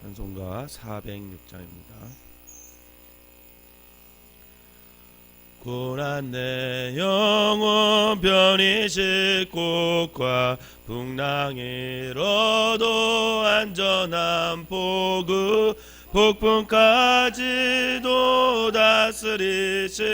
찬송가 406장입니다. 고난 내 영혼 편히 곳과 풍랑 잃어도 안전한 포구 폭풍까지도 다스리시는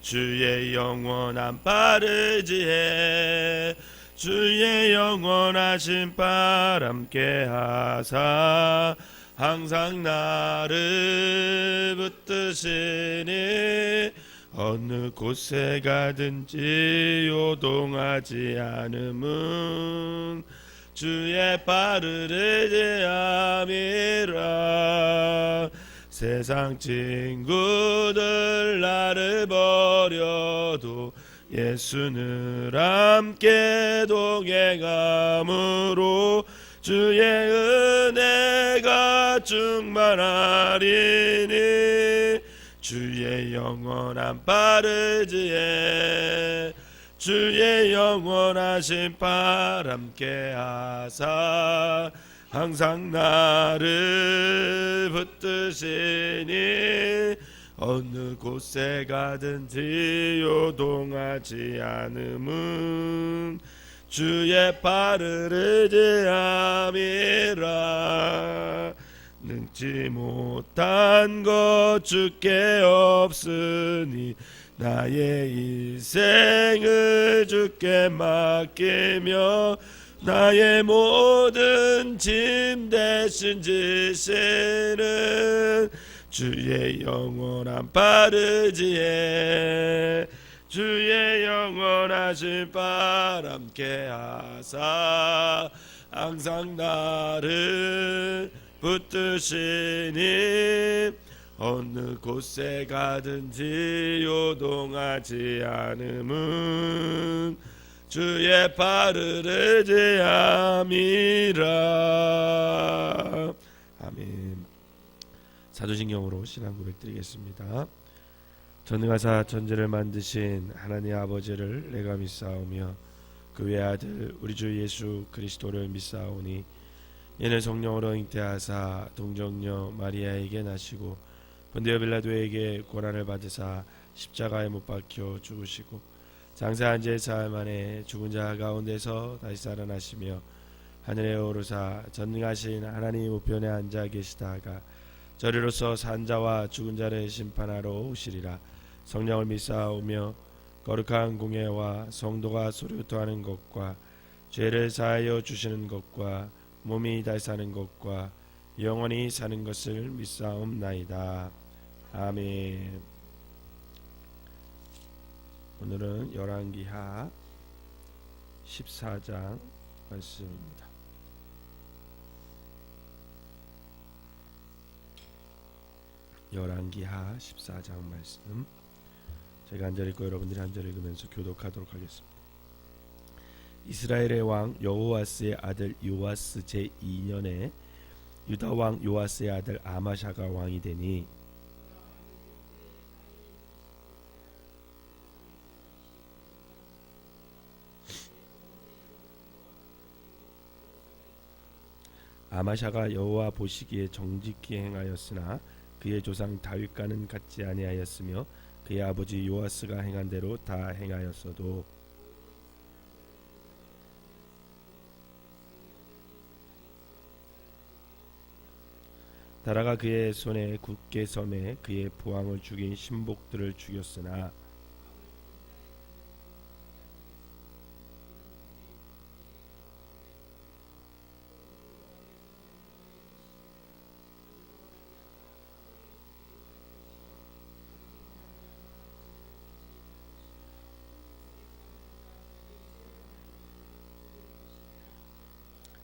주의 영원한 빠르지에 주의 영원하신 바람께 하사 항상 나를 붙드시니 어느 곳에 가든지 요동하지 않음은 주의 발을 의지함이라. 세상 친구들 나를 버려도 예수는 함께 동행함으로 주의 은혜가 충만하리니 주의 영원한 빠르지에 주의 영원하신 바람께 하사 항상 나를 붙드시니 어느 곳에 가든지 요동하지 않음은 주의 발을 의지함이라. 능지 못한 것 주께 없으니 나의 인생을 주께 맡기며 나의 모든 짐 대신 지시는 주의 영원한 빠르지에 주의 영원하신 바람께 하사 항상 나를 붙드시니 어느 곳에 가든지 요동하지 않음은 주의 발을 의지함이라. 아멘. 사도신경으로 신앙 고백 드리겠습니다. 전능하사 천지를 만드신 하나님 아버지를 내가 믿사오며 그 외아들 우리 주 예수 그리스도를 믿사오니 이는 성령으로 잉태하사 동정녀 마리아에게 나시고 본디오 빌라도에게 고난을 받으사 십자가에 못 박혀 죽으시고 장사한 지 사흘 만에 죽은 자 가운데서 다시 살아나시며 하늘에 오르사 전능하신 하나님 우편에 앉아 계시다가 저리로서 산 자와 죽은 자를 심판하러 오시리라. 성령을 믿사오며 거룩한 공예와 성도가 소리토하는 것과 죄를 사하여 주시는 것과 몸이 다시 사는 것과 영원히 사는 것을 믿사옵나이다. 아멘. 오늘은 열왕기하 14장 말씀입니다. 열왕기하 14장 말씀 제가 한 절 읽고 여러분들이 한 절 읽으면서 교독하도록 하겠습니다. 이스라엘의 왕 여호와스의 아들 요아스 제2년에 유다 왕 요아스의 아들 아마샤가 왕이 되니 아마샤가 여호와 보시기에 정직히 행하였으나 그의 조상 다윗과는 같지 아니하였으며 그의 아버지 요아스가 행한 대로 다 행하였어도 다라가 그의 손에 굳게 섬에 그의 부왕을 죽인 신복들을 죽였으나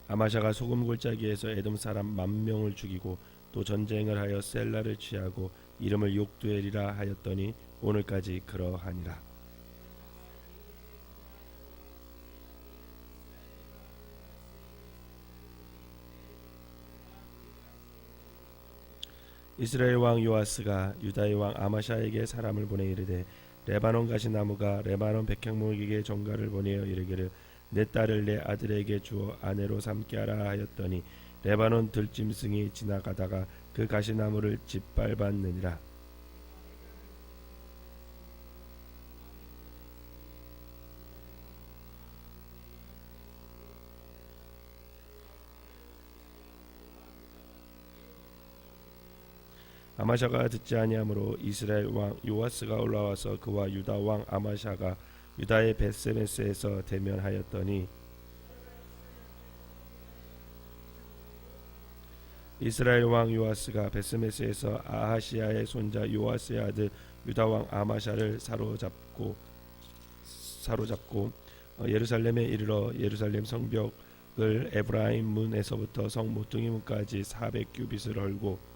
아마샤가 소금 골짜기에서 에돔 사람 10,000명을 죽이고 또 전쟁을 하여 셀라를 취하고 이름을 욕두엘이라 하였더니 오늘까지 그러하니라. 이스라엘 왕 요아스가 유다의 왕 아마샤에게 사람을 보내 이르되 레바논 가시나무가 레바논 백향목에게 전가를 보내어 이르기를 내 딸을 내 아들에게 주어 아내로 삼게 하라 하였더니 레바논 들짐승이 지나가다가 그 가시나무를 짓밟았느니라. 아마샤가 듣지 아니하므로 이스라엘 왕 요아스가 올라와서 그와 유다 왕 아마샤가 유다의 벳세메스에서 대면하였더니 이스라엘 왕 요아스가 벳세메스에서 아하시야의 손자 요아스의 아들 유다 왕 아마샤를 사로잡고 예루살렘에 이르러 예루살렘 성벽을 에브라임 문에서부터 성 모퉁이 문까지 400규빗을 헐고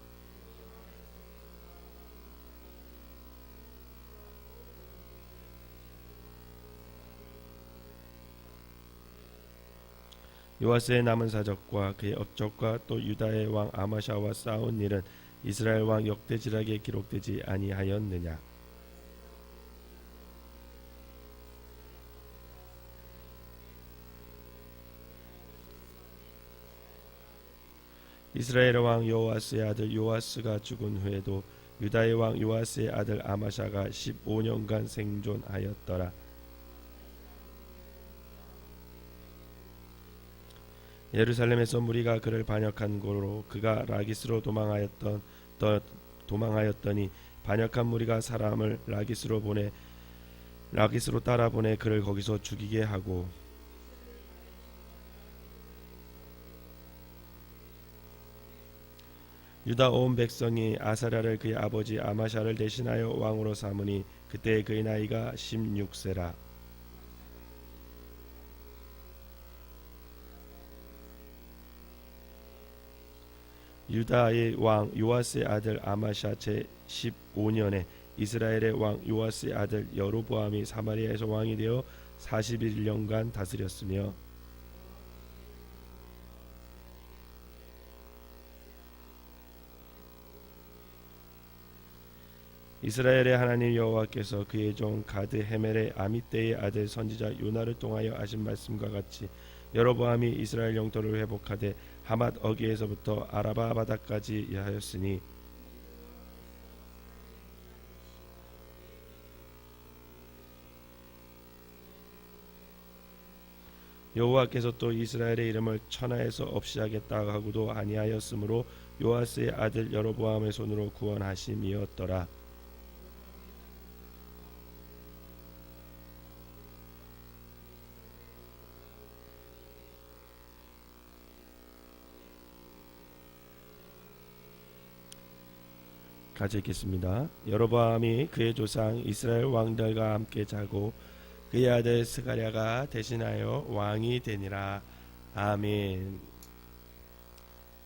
요아스의 남은 사적과 그의 업적과 또 유다의 왕 아마샤와 싸운 일은 이스라엘 왕 역대지락에 기록되지 아니하였느냐. 이스라엘 왕 요아스의 아들 요아스가 죽은 후에도 유다의 왕 요아스의 아들 아마샤가 15년간 생존하였더라. 예루살렘에서 무리가 그를 반역한 고로 그가 라기스로 도망하였더니 반역한 무리가 사람을 라기스로 따라 보내 그를 거기서 죽이게 하고 유다 온 백성이 아사랴를 그의 아버지 아마샤를 대신하여 왕으로 삼으니 그때 그의 나이가 16세라. 유다의 왕 요아스의 아들 아마샤 제 15년에 이스라엘의 왕 요아스의 아들 여로보암이 사마리아에서 왕이 되어 41년간 다스렸으며 이스라엘의 하나님 여호와께서 그의 종 가드 헤멜의 아미떼의 아들 선지자 요나를 통하여 하신 말씀과 같이 여로보암이 이스라엘 영토를 회복하되 하맛 어귀에서부터 아라바 바다까지 하였으니 여호와께서 또 이스라엘의 이름을 천하에서 없이 하겠다 하고도 아니하였으므로 요아스의 아들 여로보암의 손으로 구원하심이었더라. 같이 읽겠습니다. 여로보암이 그의 조상 이스라엘 왕들과 함께 자고 그의 아들 스가랴가 대신하여 왕이 되니라. 아멘.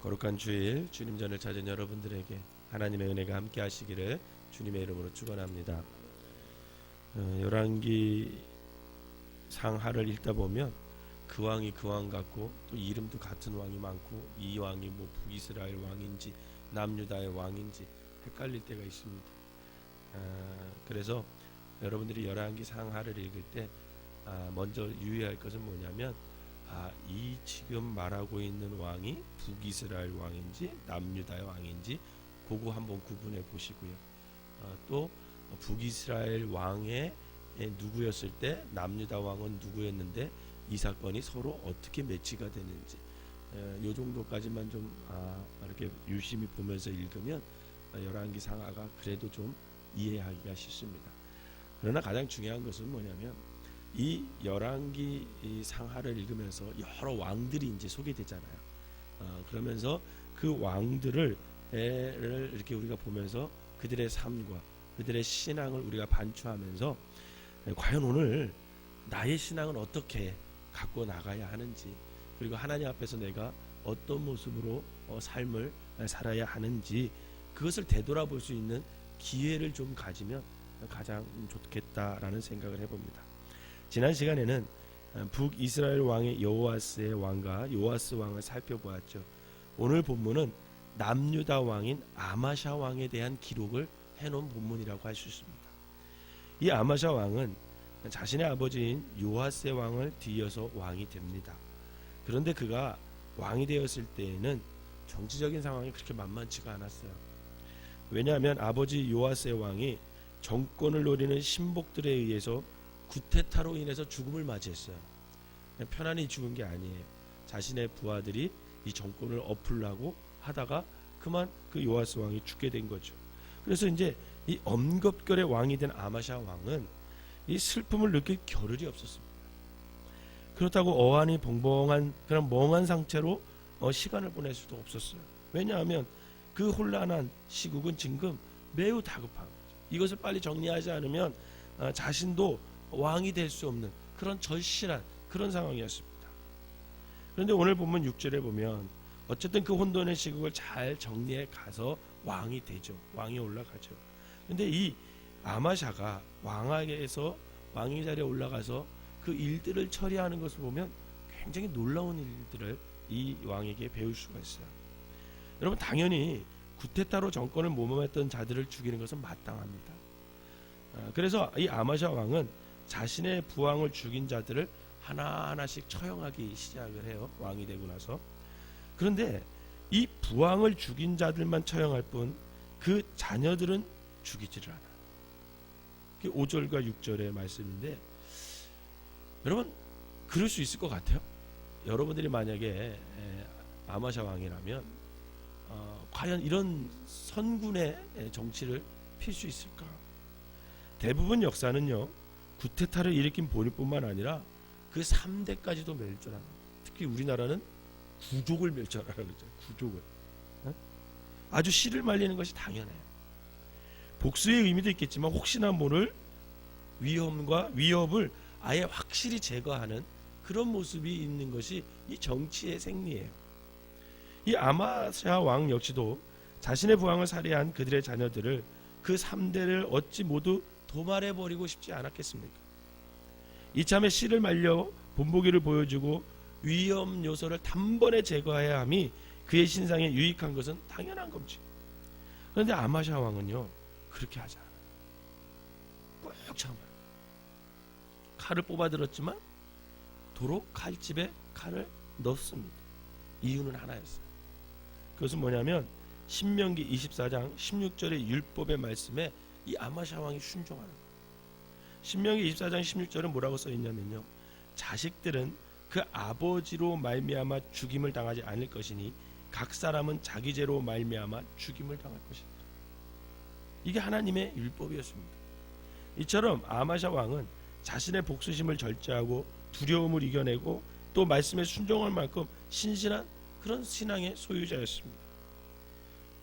거룩한 주일 주님 전을 찾은 여러분들에게 하나님의 은혜가 함께 하시기를 주님의 이름으로 축원합니다. 열왕기 상하를 읽다 보면 그 왕이 그 왕 같고 또 이름도 같은 왕이 많고 이 왕이 뭐 북이스라엘 왕인지 남유다의 왕인지 헷갈릴 때가 있습니다. 그래서 여러분들이 열왕기 상하를 읽을 때 먼저 유의할 것은 뭐냐면 이 지금 말하고 있는 왕이 북이스라엘 왕인지 남유다의 왕인지 그거 한번 구분해 보시고요. 또 북이스라엘 왕의 누구였을 때 남유다 왕은 누구였는데 이 사건이 서로 어떻게 매치가 되는지 요 정도까지만 좀 이렇게 유심히 보면서 읽으면 열왕기 상하가 그래도 좀 이해하기가 쉽습니다. 그러나 가장 중요한 것은 뭐냐면 이 열왕기 상하를 읽으면서 여러 왕들이 이제 소개되잖아요. 그러면서 그 왕들을 이렇게 우리가 보면서 그들의 삶과 그들의 신앙을 우리가 반추하면서 과연 오늘 나의 신앙은 어떻게 갖고 나가야 하는지 그리고 하나님 앞에서 내가 어떤 모습으로 삶을 살아야 하는지 그것을 되돌아볼 수 있는 기회를 좀 가지면 가장 좋겠다라는 생각을 해봅니다. 지난 시간에는 북이스라엘 왕의 여호아스의 왕과 요아스 왕을 살펴보았죠. 오늘 본문은 남유다 왕인 아마샤 왕에 대한 기록을 해놓은 본문이라고 할 수 있습니다. 이 아마샤 왕은 자신의 아버지인 요아스의 왕을 뒤이어서 왕이 됩니다. 그런데 그가 왕이 되었을 때에는 정치적인 상황이 그렇게 만만치가 않았어요. 왜냐하면 아버지 요아스의 왕이 정권을 노리는 신복들에 의해서 구테타로 인해서 죽음을 맞이했어요. 그냥 편안히 죽은 게 아니에요. 자신의 부하들이 이 정권을 엎으려고 하다가 그만 그 요아스 왕이 죽게 된 거죠. 그래서 이제 이 엄겁결의 왕이 된 아마샤 왕은 이 슬픔을 느낄 겨를이 없었습니다. 그렇다고 어안이 벙벙한 그런 멍한 상태로 시간을 보낼 수도 없었어요. 왜냐하면 그 혼란한 시국은 지금 매우 다급한 거죠. 이것을 빨리 정리하지 않으면 자신도 왕이 될 수 없는 그런 절실한 그런 상황이었습니다. 그런데 오늘 본문 6절에 보면 어쨌든 그 혼돈의 시국을 잘 정리해 가서 왕이 되죠. 왕이 올라가죠. 그런데 이 아마샤가 왕에게서 왕의 자리에 올라가서 그 일들을 처리하는 것을 보면 굉장히 놀라운 일들을 이 왕에게 배울 수가 있어요. 여러분, 당연히 구테타로 정권을 모범했던 자들을 죽이는 것은 마땅합니다. 그래서 이 아마샤 왕은 자신의 부왕을 죽인 자들을 하나하나씩 처형하기 시작을 해요. 왕이 되고 나서. 그런데 이 부왕을 죽인 자들만 처형할 뿐 그 자녀들은 죽이지를 않아요. 그게 5절과 6절의 말씀인데, 여러분 그럴 수 있을 것 같아요? 여러분들이 만약에 아마샤 왕이라면 과연 이런 선군의 정치를 필 수 있을까? 대부분 역사는요, 구테타를 일으킨 본인뿐만 아니라 그 3대까지도 멸절합니다. 특히 우리나라는 구족을 멸절하라고 그러죠. 구족을. 아주 씨를 말리는 것이 당연해요. 복수의 의미도 있겠지만 혹시나 모를 위험과 위협을 아예 확실히 제거하는 그런 모습이 있는 것이 이 정치의 생리예요. 이 아마샤 왕 역시도 자신의 부왕을 살해한 그들의 자녀들을 그 3대를 어찌 모두 도말해버리고 싶지 않았겠습니까? 이참에 씨를 말려 본보기를 보여주고 위험 요소를 단번에 제거해야 함이 그의 신상에 유익한 것은 당연한 겁니다. 그런데 아마샤 왕은요, 그렇게 하지 않아요. 꾹 참아요. 칼을 뽑아들었지만 도로 칼집에 칼을 넣습니다. 이유는 하나였어요. 그것은 뭐냐면 신명기 24장 16절의 율법의 말씀에 이 아마샤 왕이 순종하는 거예요. 신명기 24장 16절은 뭐라고 써있냐면요, 자식들은 그 아버지로 말미암아 죽임을 당하지 않을 것이니 각 사람은 자기 죄로 말미암아 죽임을 당할 것이다. 이게 하나님의 율법이었습니다. 이처럼 아마샤 왕은 자신의 복수심을 절제하고 두려움을 이겨내고 또 말씀에 순종할 만큼 신실한 그런 신앙의 소유자였습니다.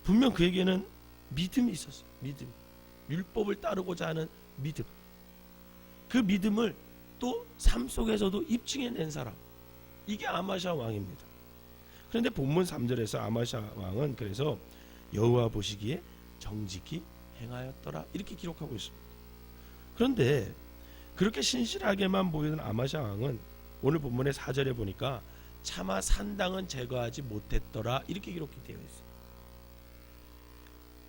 분명 그에게는 믿음이 있었어요. 믿음. 율법을 따르고자 하는 믿음. 그 믿음을 또 삶 속에서도 입증해낸 사람. 이게 아마샤 왕입니다. 그런데 본문 3절에서 아마샤 왕은 그래서 여호와 보시기에 정직히 행하였더라 이렇게 기록하고 있습니다. 그런데 그렇게 신실하게만 보이는 아마샤 왕은 오늘 본문의 4절에 보니까 차마 산당은 제거하지 못했더라 이렇게 기록이 되어 있어요.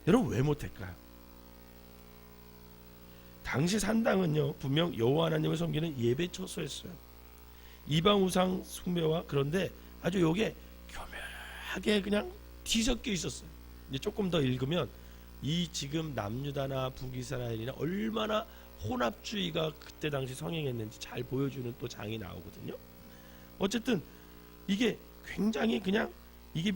여러분, 왜 못할까요? 당시 산당은요, 분명 여호와 하나님을 섬기는 예배 처소였어요. 이방 우상 숭배와, 그런데 아주 요게 교묘하게 그냥 뒤섞여 있었어요. 이제 조금 더 읽으면 이 지금 남유다나 북이스라엘이나 얼마나 혼합주의가 그때 당시 성행했는지 잘 보여주는 또 장이 나오거든요. 어쨌든 이게 굉장히 그냥 이게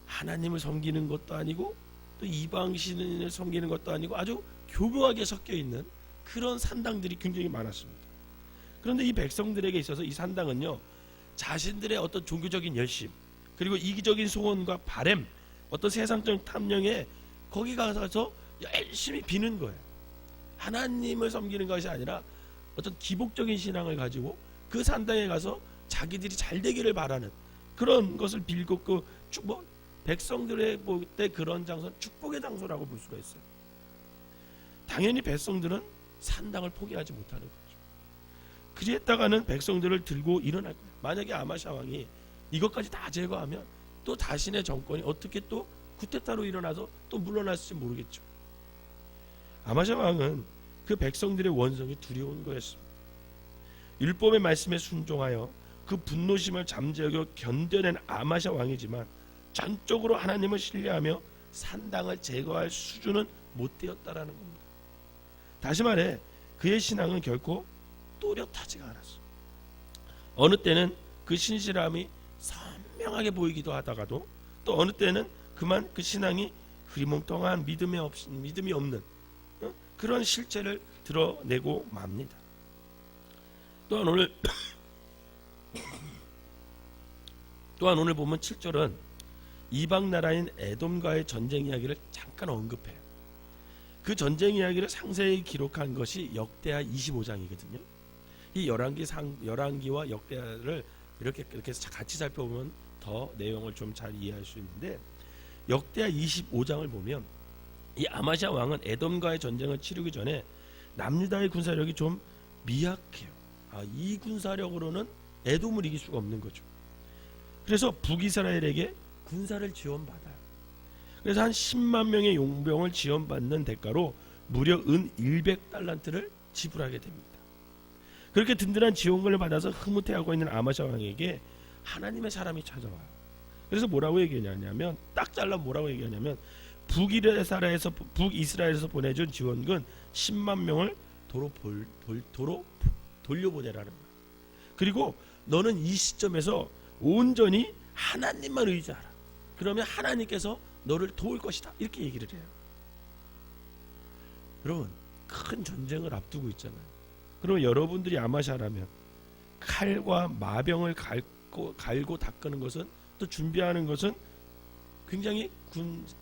하나님을 섬기는 것도 아니고 또 이방 신을 섬기는 것도 아니고 아주 교묘하게 섞여 있는 그런 산당들이 굉장히 많았습니다. 그런데 이 백성들에게 있어서 이 산당은요, 자신들의 어떤 종교적인 열심 그리고 이기적인 소원과 바램, 어떤 세상적 탐령에 거기 가서 열심히 비는 거예요. 하나님을 섬기는 것이 아니라 어떤 기복적인 신앙을 가지고 그 산당에 가서 자기들이 잘 되기를 바라는 그런 것을 빌고 그 축복, 백성들의 볼 때 그런 장소는 축복의 장소라고 볼 수가 있어요. 당연히 백성들은 산당을 포기하지 못하는 거죠. 그랬다가는 백성들을 들고 일어날 거예요. 만약에 아마샤 왕이 이것까지 다 제거하면 또 자신의 정권이 어떻게 또 쿠데타로 일어나서 또 물러났을지 모르겠죠. 아마샤 왕은 그 백성들의 원성이 두려운 거였습니다. 율법의 말씀에 순종하여 그 분노심을 잠재우고 견뎌낸 아마샤 왕이지만 전적으로 하나님을 신뢰하며 산당을 제거할 수준은 못 되었다라는 겁니다. 다시 말해 그의 신앙은 결코 또렷하지가 않았어. 어느 때는 그 신실함이 선명하게 보이기도 하다가도 또 어느 때는 그만 그 신앙이 흐리멍텅한 믿음이 없는 그런 실체를 드러내고 맙니다. 또한 오늘 보면 7절은 이방 나라인 에돔과의 전쟁 이야기를 잠깐 언급해요. 그 전쟁 이야기를 상세히 기록한 것이 역대하 25장이거든요. 이 열왕기와 역대하를 이렇게 같이 살펴보면 더 내용을 좀 잘 이해할 수 있는데, 역대하 25장을 보면 이 아마시아 왕은 에돔과의 전쟁을 치르기 전에 남유다의 군사력이 좀 미약해요. 이 군사력으로는 에돔을 이길 수가 없는 거죠. 그래서 북이스라엘에게 군사를 지원받아요. 그래서 한 10만 명의 용병을 지원받는 대가로 무려 은 100달란트를 지불하게 됩니다. 그렇게 든든한 지원금을 받아서 흐뭇해하고 있는 아마시아 왕에게 하나님의 사람이 찾아와요. 그래서 뭐라고 얘기하냐면, 딱 잘라 뭐라고 얘기하냐면, 북이스라엘에서 보내준 지원군 10만 명을 도로 돌려보내라는 거야. 그리고 너는 이 시점에서 온전히 하나님만 의지하라. 그러면 하나님께서 너를 도울 것이다. 이렇게 얘기를 해요. 여러분, 큰 전쟁을 앞두고 있잖아요. 그럼 여러분들이 아마시아라면 칼과 마병을 갈고 닦는 것은, 또 준비하는 것은 굉장히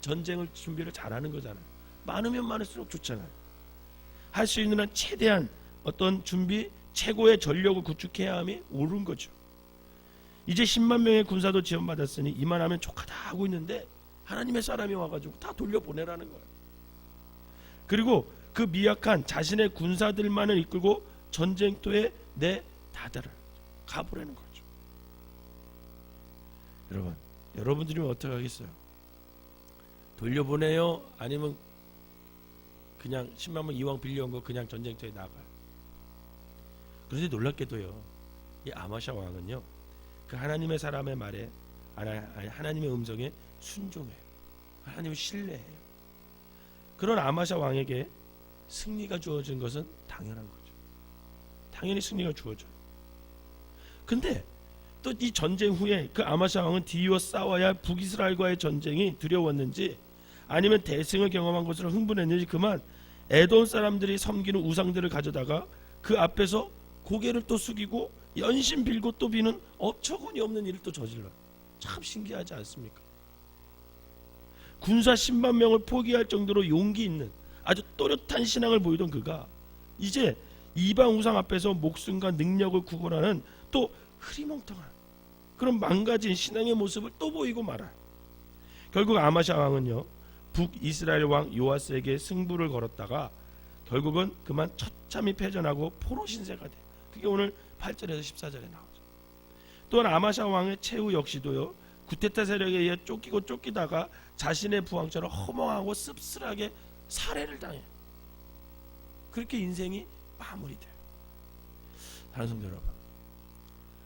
전쟁을 준비를 잘하는 거잖아요. 많으면 많을수록 좋잖아요. 할 수 있는 한 최대한 어떤 준비, 최고의 전력을 구축해야 함이 옳은 거죠. 이제 10만 명의 군사도 지원받았으니 이만하면 족하다 하고 있는데 하나님의 사람이 와가지고 다 돌려보내라는 거예요. 그리고 그 미약한 자신의 군사들만을 이끌고 전쟁터에 내다다를 가보라는 거죠. 여러분, 여러분들이면 어떻게 하겠어요? 돌려보내요? 아니면 그냥 10만 명 이왕 빌려온 거 그냥 전쟁터에 나가요? 그런데 놀랍게도요, 이 아마시아 왕은요, 그 하나님의 사람의 말에, 하나님의 음성에 순종해요. 하나님을 신뢰해요. 그런 아마시아 왕에게 승리가 주어진 것은 당연한 거죠. 당연히 승리가 주어져요. 근데 또 이 전쟁 후에 그 아마시아 왕은 뒤이어 싸워야 북이스라엘과의 전쟁이 두려웠는지, 아니면 대승을 경험한 것으로 흥분했는지, 그만 에돔 사람들이 섬기는 우상들을 가져다가 그 앞에서 고개를 또 숙이고 연신 빌고 또 비는 어처구니 없는 일을 또 저질러요. 참 신기하지 않습니까? 군사 10만 명을 포기할 정도로 용기 있는 아주 또렷한 신앙을 보이던 그가 이제 이방 우상 앞에서 목숨과 능력을 구걸하는 또 흐리멍텅한 그런 망가진 신앙의 모습을 또 보이고 말아요. 결국 아마시아 왕은요, 북이스라엘 왕 요아스에게 승부를 걸었다가 결국은 그만 처참히 패전하고 포로 신세가 돼. 그게 오늘 8절에서 14절에 나오죠. 또한 아마시아 왕의 최후 역시도요, 구테타 세력에 의해 쫓기다가 자신의 부왕처럼 허망하고 씁쓸하게 살해를 당해요. 그렇게 인생이 마무리돼요. 다른 성도 여러분,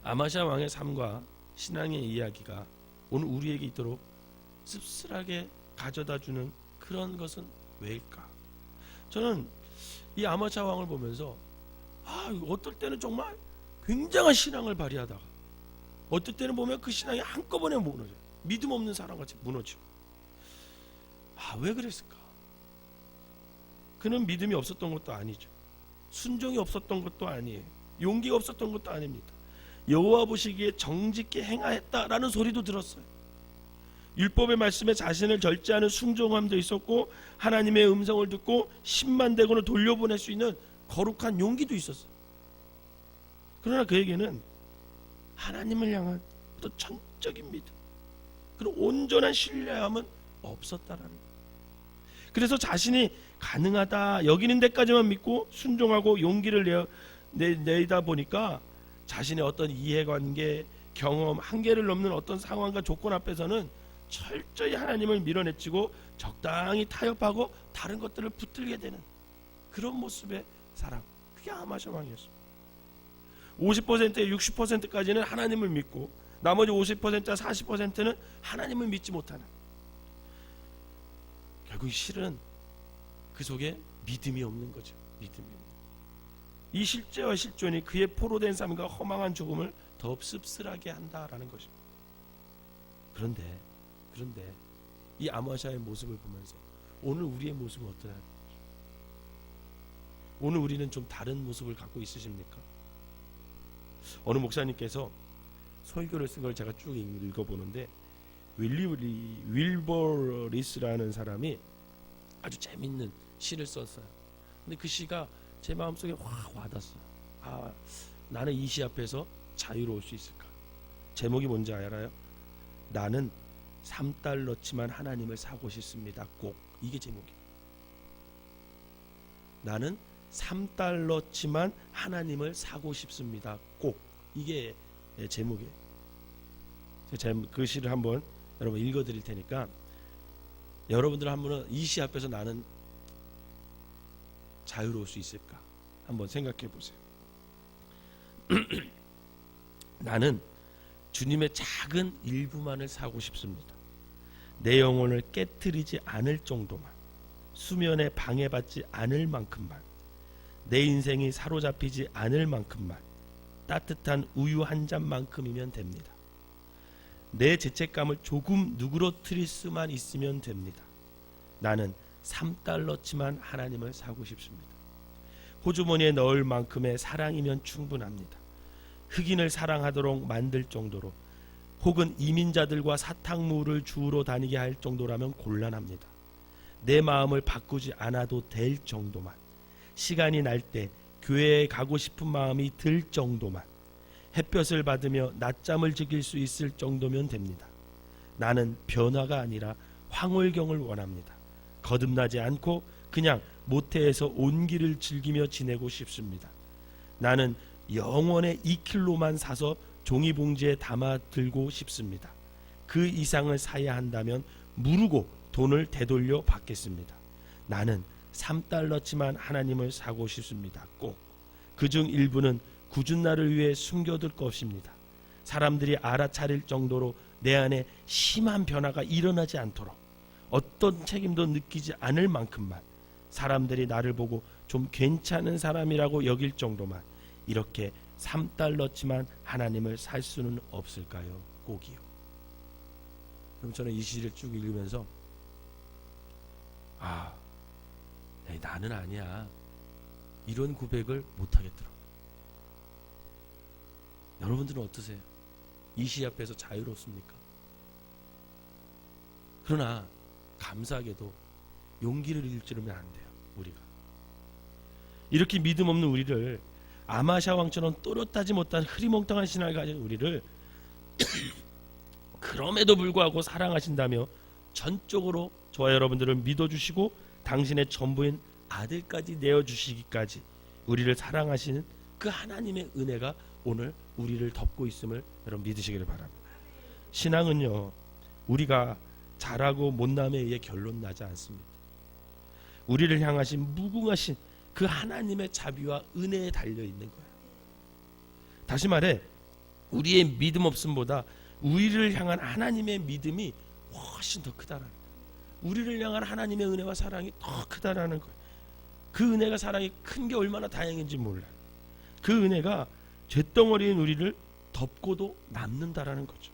아마시아 왕의 삶과 신앙의 이야기가 오늘 우리에게 있도록 씁쓸하게 가져다주는 그런 것은 왜일까? 저는 이 아마시아 왕을 보면서 어떨 때는 정말 굉장한 신앙을 발휘하다가 어떨 때는 보면 그 신앙이 한꺼번에 무너져요. 믿음 없는 사람같이 무너지고. 왜 그랬을까? 그는 믿음이 없었던 것도 아니죠. 순종이 없었던 것도 아니에요. 용기가 없었던 것도 아닙니다. 여호와 보시기에 정직히 행하였다라는 소리도 들었어요. 율법의 말씀에 자신을 절제하는 순종함도 있었고, 하나님의 음성을 듣고 10만 대군을 돌려보낼 수 있는 거룩한 용기도 있었어요. 그러나 그에게는 하나님을 향한 어떤 전적인 믿음, 그런 온전한 신뢰함은 없었다라는 거예요. 그래서 자신이 가능하다 여기는 데까지만 믿고 순종하고 용기를 내다 보니까 자신의 어떤 이해관계, 경험, 한계를 넘는 어떤 상황과 조건 앞에서는 철저히 하나님을 밀어내치고 적당히 타협하고 다른 것들을 붙들게 되는 그런 모습의 사람, 그게 아마시아 왕이었습니다. 50%에 60%까지는 하나님을 믿고 나머지 50%와 40%는 하나님을 믿지 못하는, 결국 실은 그 속에 믿음이 없는 거죠. 믿음이 없는. 이 실제와 실존이 그의 포로된 삶과 허망한 죽음을 더 씁쓸하게 한다라는 것입니다. 그런데 이 아마샤의 모습을 보면서 오늘 우리의 모습은 어떠냐? 오늘 우리는 좀 다른 모습을 갖고 있으십니까? 어느 목사님께서 설교를 쓴 걸 제가 쭉 읽어보는데, 윌버리스라는 사람이 아주 재밌는 시를 썼어요. 근데 그 시가 제 마음속에 확 와닿았어요. 아, 나는 이 시 앞에서 자유로울 수 있을까? 제목이 뭔지 알아요? 나는 $3치만 하나님을 사고 싶습니다. 꼭. 이게 제목이에요. 나는 $3치만 하나님을 사고 싶습니다. 꼭. 이게 제목이에요. 제가 그 시를 한번 여러분 읽어드릴 테니까 여러분들 한번 이 시 앞에서 나는 자유로울 수 있을까 한번 생각해 보세요. 나는 주님의 작은 일부만을 사고 싶습니다. 내 영혼을 깨트리지 않을 정도만, 수면에 방해받지 않을 만큼만, 내 인생이 사로잡히지 않을 만큼만, 따뜻한 우유 한 잔만큼이면 됩니다. 내 죄책감을 조금 누그러뜨릴 수만 있으면 됩니다. 나는 $3치만 하나님을 사고 싶습니다. 호주머니에 넣을 만큼의 사랑이면 충분합니다. 흑인을 사랑하도록 만들 정도로, 혹은 이민자들과 사탕물을 주우러 다니게 할 정도라면 곤란합니다. 내 마음을 바꾸지 않아도 될 정도만, 시간이 날 때 교회에 가고 싶은 마음이 들 정도만, 햇볕을 받으며 낮잠을 즐길 수 있을 정도면 됩니다. 나는 변화가 아니라 황홀경을 원합니다. 거듭나지 않고 그냥 모태에서 온 길을 즐기며 지내고 싶습니다. 나는 영원의 2kg만 사서 종이봉지에 담아 들고 싶습니다. 그 이상을 사야 한다면 무르고 돈을 되돌려 받겠습니다. 나는 $3치만 하나님을 사고 싶습니다. 꼭. 그중 일부는 굳은 날을 위해 숨겨둘 것입니다. 사람들이 알아차릴 정도로 내 안에 심한 변화가 일어나지 않도록, 어떤 책임도 느끼지 않을 만큼만, 사람들이 나를 보고 좀 괜찮은 사람이라고 여길 정도만, 이렇게 $3치만 하나님을 살 수는 없을까요? 꼭이요. 그럼 저는 이 시를 쭉 읽으면서 나는 아니야, 이런 고백을 못하겠더라고요. 여러분들은 어떠세요? 이 시 앞에서 자유롭습니까? 그러나 감사하게도 용기를 잃으면 안 돼요. 우리가 이렇게 믿음 없는 우리를, 아마샤 왕처럼 또렷하지 못한 흐리멍텅한 신앙을 가진 우리를 그럼에도 불구하고 사랑하신다며 전적으로 저와 여러분들을 믿어주시고 당신의 전부인 아들까지 내어주시기까지 우리를 사랑하시는 그 하나님의 은혜가 오늘 우리를 덮고 있음을 여러분 믿으시기를 바랍니다. 신앙은요, 우리가 잘하고 못남에 의해 결론 나지 않습니다. 우리를 향하신 무궁하신 그 하나님의 자비와 은혜에 달려 있는 거예요. 다시 말해, 우리의 믿음 없음보다 우리를 향한 하나님의 믿음이 훨씬 더 크다라는 거예요. 우리를 향한 하나님의 은혜와 사랑이 더 크다라는 거예요. 그 은혜가, 사랑이 큰 게 얼마나 다행인지 몰라요. 그 은혜가 쇳덩어리인 우리를 덮고도 남는다라는 거죠.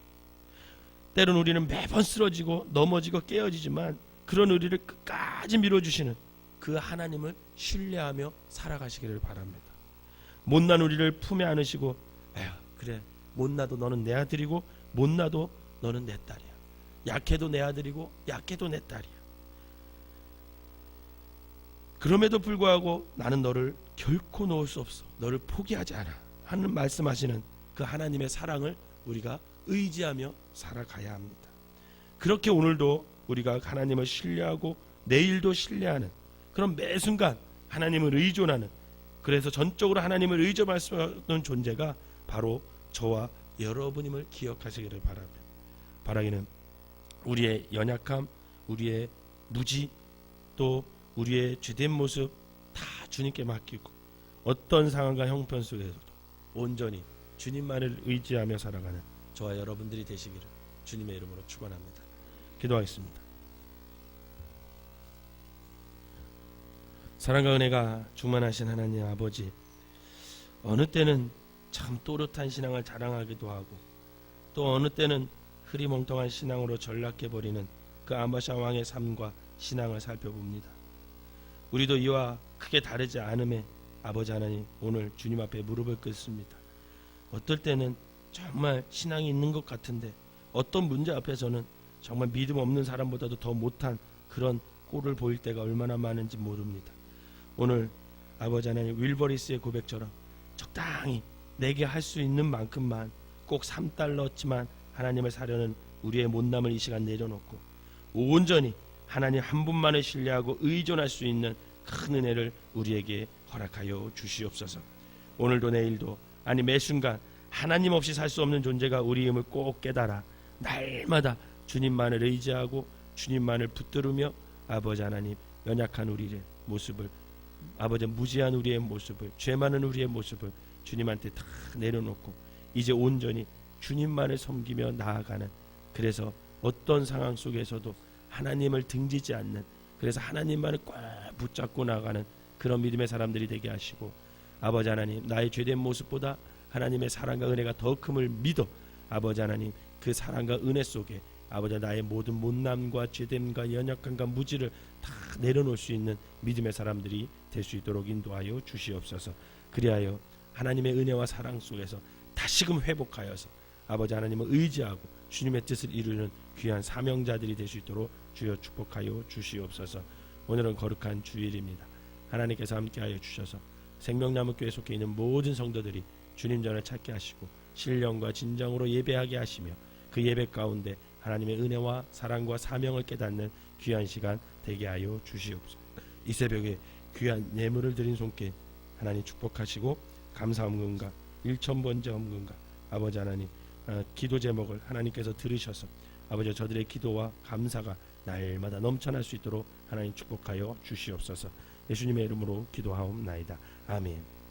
때론 우리는 매번 쓰러지고 넘어지고 깨어지지만 그런 우리를 끝까지 밀어주시는 그 하나님을 신뢰하며 살아가시기를 바랍니다. 못난 우리를 품에 안으시고, 에휴 그래, 못나도 너는 내 아들이고 못나도 너는 내 딸이야. 약해도 내 아들이고 약해도 내 딸이야. 그럼에도 불구하고 나는 너를 결코 놓을 수 없어, 너를 포기하지 않아 하는 말씀하시는 그 하나님의 사랑을 우리가 의지하며 살아가야 합니다. 그렇게 오늘도 우리가 하나님을 신뢰하고 내일도 신뢰하는 그런 매 순간 하나님을 의존하는, 그래서 전적으로 하나님을 의존할 수 있는 존재가 바로 저와 여러분임을 기억하시기를 바랍니다. 바라기는 우리의 연약함, 우리의 무지, 또 우리의 죄된 모습 다 주님께 맡기고 어떤 상황과 형편 속에서도 온전히 주님만을 의지하며 살아가는 저와 여러분들이 되시기를 주님의 이름으로 축원합니다. 기도하겠습니다. 사랑과 은혜가 충만하신 하나님 아버지, 어느 때는 참 또렷한 신앙을 자랑하기도 하고 또 어느 때는 흐리멍텅한 신앙으로 전락해버리는 그 아바샤 왕의 삶과 신앙을 살펴봅니다. 우리도 이와 크게 다르지 않음에 아버지 하나님, 오늘 주님 앞에 무릎을 꿇습니다. 어떨 때는 정말 신앙이 있는 것 같은데 어떤 문제 앞에서는 정말 믿음 없는 사람보다도 더 못한 그런 꼴을 보일 때가 얼마나 많은지 모릅니다. 오늘 아버지 하나님, 윌버리스의 고백처럼 적당히 내게 할 수 있는 만큼만 꼭 3달러치만 하나님을 사려는 우리의 못남을 이 시간 내려놓고 온전히 하나님 한 분만을 신뢰하고 의존할 수 있는 큰 은혜를 우리에게 허락하여 주시옵소서. 오늘도 내일도 아니 매 순간 하나님 없이 살 수 없는 존재가 우리임을 꼭 깨달아 날마다 주님만을 의지하고 주님만을 붙들으며 아버지 하나님, 연약한 우리의 모습을, 아버지 무지한 우리의 모습을, 죄 많은 우리의 모습을 주님한테 다 내려놓고 이제 온전히 주님만을 섬기며 나아가는, 그래서 어떤 상황 속에서도 하나님을 등지지 않는, 그래서 하나님만을 꽉 붙잡고 나가는 그런 믿음의 사람들이 되게 하시고, 아버지 하나님, 나의 죄된 모습보다 하나님의 사랑과 은혜가 더 큼을 믿어 아버지 하나님, 그 사랑과 은혜 속에 아버지 나의 모든 못남과 죄됨과 연약함과 무지를 다 내려놓을 수 있는 믿음의 사람들이 될 수 있도록 인도하여 주시옵소서. 그리하여 하나님의 은혜와 사랑 속에서 다시금 회복하여서 아버지 하나님을 의지하고 주님의 뜻을 이루는 귀한 사명자들이 될 수 있도록 주여 축복하여 주시옵소서. 오늘은 거룩한 주일입니다. 하나님께서 함께하여 주셔서 생명나무교회 속해 있는 모든 성도들이 주님 전을 찾게 하시고 신령과 진정으로 예배하게 하시며 그 예배 가운데 하나님의 은혜와 사랑과 사명을 깨닫는 귀한 시간 되게 하여 주시옵소서. 이 새벽에 귀한 예물을 드린 손께 하나님 축복하시고 감사 헌금과 일천번제 헌금과 아버지 하나님 기도 제목을 하나님께서 들으셔서 아버지 저들의 기도와 감사가 날마다 넘쳐날 수 있도록 하나님 축복하여 주시옵소서. 예수님의 이름으로 기도하옵나이다. 아멘.